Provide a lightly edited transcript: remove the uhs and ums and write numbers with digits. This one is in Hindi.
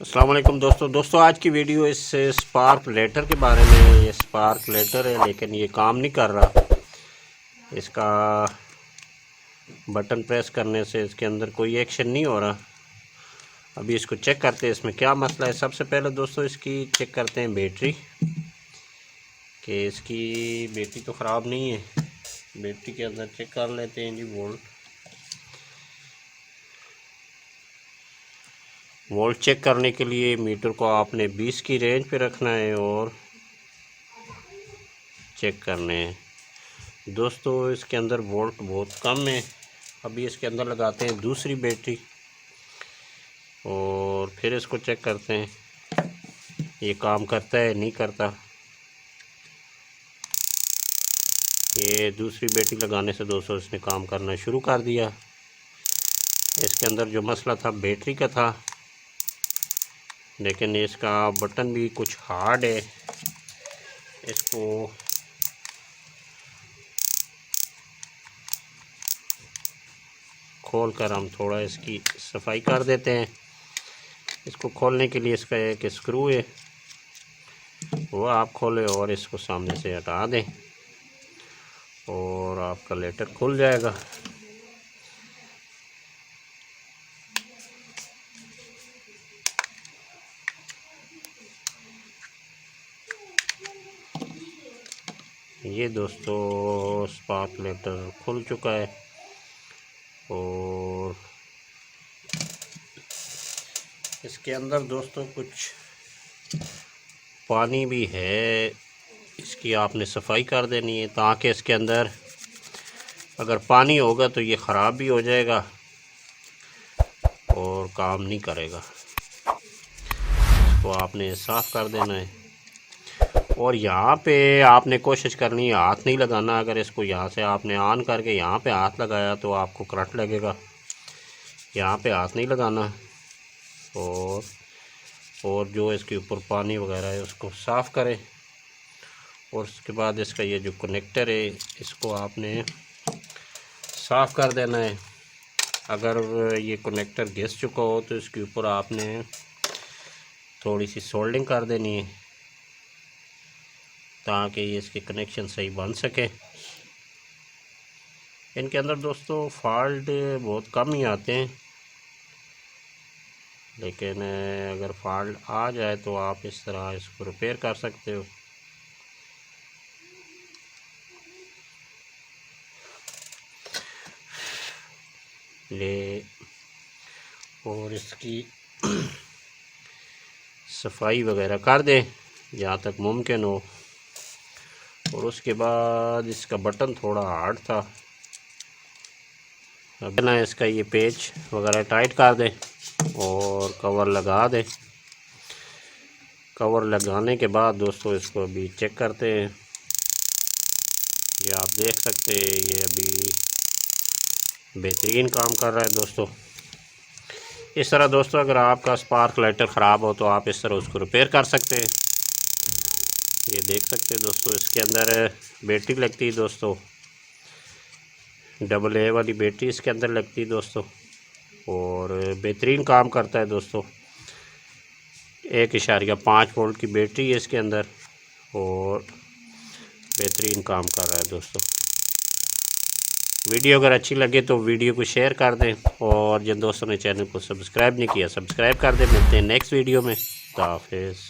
अस्सलाम वालेकुम दोस्तों आज की वीडियो इस स्पार्क लेटर के बारे में। ये स्पार्क लेटर है लेकिन ये काम नहीं कर रहा। इसका बटन प्रेस करने से इसके अंदर कोई एक्शन नहीं हो रहा। अभी इसको चेक करते हैं इसमें क्या मसला है। सबसे पहले दोस्तों इसकी चेक करते हैं बैटरी, कि इसकी बैटरी तो ख़राब नहीं है। बैटरी के अंदर चेक कर लेते हैं जी। वोल्ट चेक करने के लिए मीटर को आपने 20 की रेंज पे रखना है और चेक करने हैं। दोस्तों इसके अंदर वोल्ट बहुत कम है। अभी इसके अंदर लगाते हैं दूसरी बैटरी और फिर इसको चेक करते हैं ये काम करता है नहीं करता। ये दूसरी बैटरी लगाने से दोस्तों इसने काम करना शुरू कर दिया। इसके अंदर जो मसला था बैटरी का था, लेकिन इसका बटन भी कुछ हार्ड है। इसको खोल कर हम थोड़ा इसकी सफाई कर देते हैं। इसको खोलने के लिए इसका एक स्क्रू है, वो आप खोलें और इसको सामने से हटा दें और आपका लेटर खुल जाएगा। ये दोस्तों स्पार्क लेटर खुल चुका है और इसके अंदर दोस्तों कुछ पानी भी है। इसकी आपने सफाई कर देनी है ताकि इसके अंदर अगर पानी होगा तो ये ख़राब भी हो जाएगा और काम नहीं करेगा। तो आपने साफ़ कर देना है और यहाँ पे आपने कोशिश करनी है हाथ नहीं लगाना। अगर इसको यहाँ से आपने ऑन करके यहाँ पे हाथ लगाया तो आपको करंट लगेगा। यहाँ पे हाथ नहीं लगाना और जो इसके ऊपर पानी वगैरह है उसको साफ़ करें। और उसके बाद इसका ये जो कनेक्टर है इसको आपने साफ़ कर देना है। अगर ये कनेक्टर घिस चुका हो तो इसके ऊपर आपने थोड़ी सी सोल्डिंग कर देनी है ताकि ये इसके कनेक्शन सही बन सके। इनके अंदर दोस्तों फॉल्ट बहुत कम ही आते हैं, लेकिन अगर फॉल्ट आ जाए तो आप इस तरह इसको रिपेयर कर सकते हो। ले और इसकी सफाई वगैरह कर दें जहाँ तक मुमकिन हो। और उसके बाद इसका बटन थोड़ा हार्ड था, अब ना इसका ये पेच वगैरह टाइट कर दें और कवर लगा दें। कवर लगाने के बाद दोस्तों इसको अभी चेक करते हैं। ये आप देख सकते हैं ये अभी बेहतरीन काम कर रहा है दोस्तों। इस तरह दोस्तों अगर आपका स्पार्क लाइटर ख़राब हो तो आप इस तरह उसको रिपेयर कर सकते हैं। ये देख सकते हैं दोस्तों इसके अंदर बैटरी लगती है दोस्तों, AA वाली बैटरी इसके अंदर लगती है दोस्तों और बेहतरीन काम करता है दोस्तों। 1.5 वोल्ट की बैटरी है इसके अंदर और बेहतरीन काम कर रहा है दोस्तों। वीडियो अगर अच्छी लगे तो वीडियो को शेयर कर दें और जिन दोस्तों ने चैनल को सब्सक्राइब नहीं किया सब्सक्राइब कर दें। मिलते हैं नेक्स्ट वीडियो में। खुदा हाफिज़।